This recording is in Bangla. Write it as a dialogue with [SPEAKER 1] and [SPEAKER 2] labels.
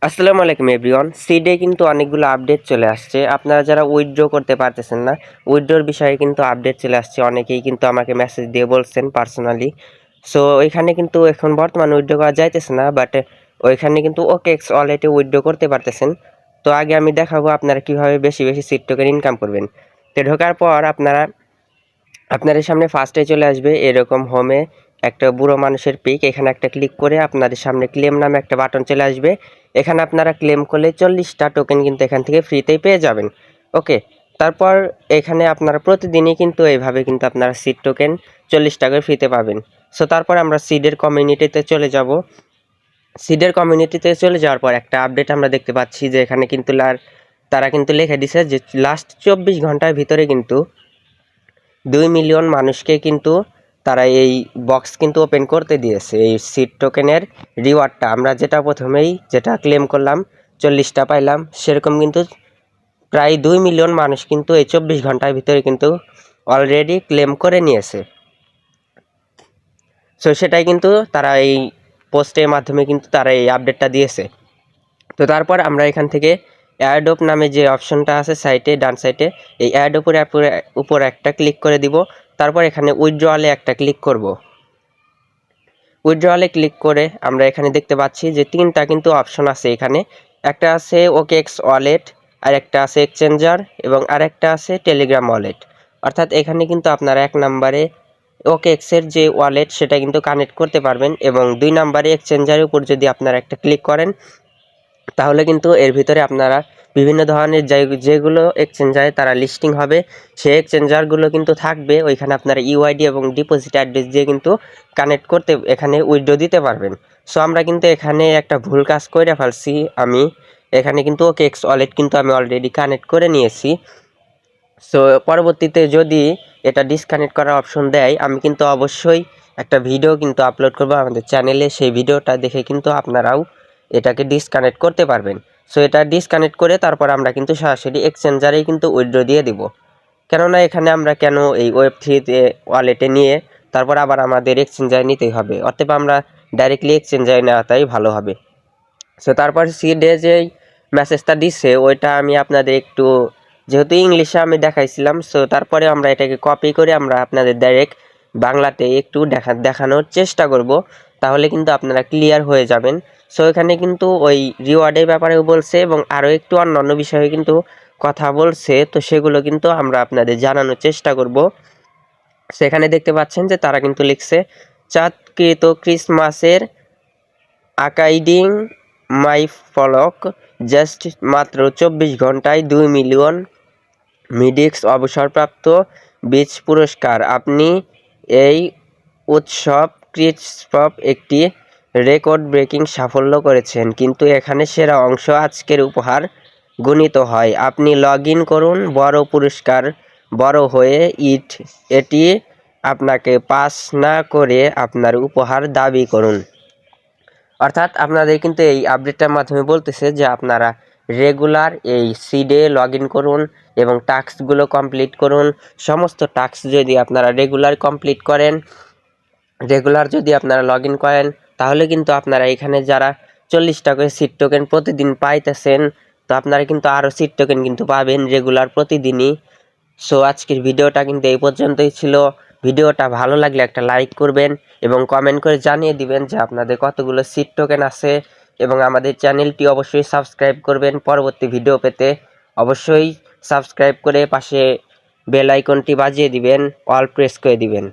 [SPEAKER 1] আসসালামু আলাইকুম এভরিওয়ান। সিডে কিন্তু অনেকগুলো আপডেট চলে আসছে। আপনারা যারা উইথড্র করতে পারতেছেন না, উইথড্রর বিষয়ে কিন্তু আপডেট চলে আসছে। অনেকেই কিন্তু আমাকে মেসেজ দিয়ে বলছেন পার্সোনালি। সো ওইখানে কিন্তু এখন বর্তমানে উইথড্র করা যাইতেছে না, বাট ওইখানে কিন্তু ওকেএক্স ওয়ালেটে উইথড্র করতে পারতেছেন। তো আগে আমি দেখাবো আপনারা কিভাবে বেশি বেশি সিড টোকেন ইনকাম করবেন। তো ঢোকার পর আপনাদের সামনে ফার্স্টে চলে আসবে এরকম হোমে একটা বুড়ো মানুষের পিক। এখানে একটা ক্লিক করে আপনাদের সামনে ক্লেম নামে একটা বাটন চলে আসবে। এখানে আপনারা ক্লেম করলে 40টা টোকেন কিন্তু এখান থেকে ফ্রিতেই পেয়ে যাবেন। ওকে, তারপর এখানে আপনারা প্রতিদিনই কিন্তু এইভাবে কিন্তু আপনারা সিড টোকেন 40টা করে ফ্রিতে পাবেন। সো তারপর আমরা সিডের কমিউনিটিতে চলে যাব। সিডের কমিউনিটিতে চলে যাওয়ার পর একটা আপডেট আমরা দেখতে পাচ্ছি যে এখানে কিন্তু তারা কিন্তু লিখে দিছে যে লাস্ট 24 ঘন্টার ভিতরে কিন্তু 2 মিলিয়ন মানুষকে কিন্তু তারা এই বক্স কিন্তু ওপেন করতে দিয়েছে। এই সিড টোকেনের রিওয়ার্ডটা আমরা যেটা ক্লেম করলাম 40টা পাইলাম, সেরকম কিন্তু প্রায় 2 মিলিয়ন মানুষ কিন্তু এই 24 ঘন্টার ভিতরে কিন্তু অলরেডি ক্লেম করে নিয়েছে। সো সেটাই কিন্তু তারা এই পোস্টের মাধ্যমে কিন্তু তারা এই আপডেটটা দিয়েছে। তো তারপর আমরা এখান থেকে অ্যাডোপ নামে যে অপশনটা আছে সাইটে ডান সাইডে, এই অ্যাডোপের উপর একটা ক্লিক করে দিব। তারপর এখানে উইথড্রয়ালে একটা ক্লিক করব। উইথড্রয়ালে ক্লিক করে আমরা এখানে দেখতে পাচ্ছি যে তিনটা কিন্তু অপশন আছে এখানে। একটা আছে ওকেএক্স ওয়ালেট, আর একটা আছে এক্সচেঞ্জার, এবং আরেকটা আছে টেলিগ্রাম ওয়ালেট। অর্থাৎ এখানে কিন্তু আপনারা 1 নম্বরে ওকেএক্সের যে ওয়ালেট সেটা কিন্তু কানেক্ট করতে পারবেন, এবং 2 নম্বরে এক্সচেঞ্জারের উপর যদি আপনারা একটা ক্লিক করেন তাহলে কিন্তু এর ভিতরে আপনারা বিভিন্ন ধরনের যেগুলো এক্সচেঞ্জারে তারা লিস্টিং হবে সেই এক্সচেঞ্জারগুলো কিন্তু থাকবে ওইখানে। আপনারা ইউআইডি এবং ডিপোজিট অ্যাড্রেস দিয়ে কিন্তু কানেক্ট করতে এখানে উইথড্র দিতে পারবেন। সো আমরা কিন্তু এখানে একটা ভুল কাজ করে ফেলছি। আমি এখানে কিন্তু ওকেএক্স ওয়ালেট কিন্তু আমি অলরেডি কানেক্ট করে নিয়েছি। সো পরবর্তীতে যদি এটা ডিসকানেক্ট করার অপশন দেয়, আমি কিন্তু অবশ্যই একটা ভিডিও কিন্তু আপলোড করবো আমাদের চ্যানেলে। সেই ভিডিওটা দেখে কিন্তু আপনারাও এটাকে ডিসকানেক্ট করতে পারবেন। সো এটা ডিসকানেক্ট করে তারপর আমরা কিন্তু সরাসরি এক্সচেঞ্জারেই কিন্তু উইথড্র দিয়ে দিব। কেননা এখানে আমরা কেন এই ওয়েব3তে ওয়ালেটে নিয়ে তারপর আবার আমাদের এক্সচেঞ্জারে নিতেই হবে, অতএব আমরা ডাইরেক্টলি এক্সচেঞ্জারে নেওয়াটাই ভালো হবে। সো তারপর সিডে যেই মেসেজটা দিচ্ছে ওইটা আমি আপনাদের একটু, যেহেতু ইংলিশে আমি দেখাইছিলাম, সো তারপরে আমরা এটাকে কপি করে আমরা আপনাদের ডাইরেক্ট বাংলাতে একটু দেখানোর চেষ্টা করব, তাহলে কিন্তু আপনারা ক্লিয়ার হয়ে যাবেন। সো এখানে কিন্তু ওই রিওয়ার্ডের ব্যাপারেও বলছে এবং আরও একটু অন্যান্য বিষয়ে কিন্তু কথা বলছে। তো সেগুলো কিন্তু আমরা আপনাদের জানানোর চেষ্টা করব। সেখানে দেখতে পাচ্ছেন যে তারা কিন্তু লিখছে চাঁদকৃত ক্রিসমাসের আকাইডিং মাই ফলক জাস্ট মাত্র 24 ঘন্টায় 2 মিলিয়ন মিডিক্স অবসরপ্রাপ্ত বীজ পুরস্কার। আপনি এই উৎসব ক্রিসপ একটি রেকর্ড ব্রেকিং সাফল্য করেছেন, কিন্তু এখানে সেরা অংশ আজকের উপহার গণিত হয়। আপনি লগ ইন করুন, বড় পুরস্কার বড় হয়ে এটি আপনাকে পাস না করে আপনার উপহার দাবি করুন। অর্থাৎ আপনাদের কিন্তু এই আপডেটটার মাধ্যমে বলতেছে যে আপনারা রেগুলার এই সিডে লগ ইন করুন এবং টাস্কগুলো কমপ্লিট করুন। সমস্ত টাস্ক যদি আপনারা রেগুলার কমপ্লিট করেন, রেগুলার যদি আপনারা লগ ইন করেন, তাহলে কিন্তু আপনারা এখানে যারা 40টা করে সিড টোকেন প্রতিদিন পাইতেছেন, তো আপনারা কিন্তু আরও সিড টোকেন কিন্তু পাবেন রেগুলার প্রতিদিনই। সো আজকের ভিডিওটা কিন্তু এই পর্যন্তই ছিল। ভিডিওটা ভালো লাগলে একটা লাইক করবেন এবং কমেন্ট করে জানিয়ে দিবেন যে আপনাদের কতগুলো সিড টোকেন আছে, এবং আমাদের চ্যানেলটি অবশ্যই সাবস্ক্রাইব করবেন। পরবর্তী ভিডিও পেতে অবশ্যই সাবস্ক্রাইব করে পাশে বেল আইকনটি বাজিয়ে দিবেন, অল প্রেস করে দিবেন।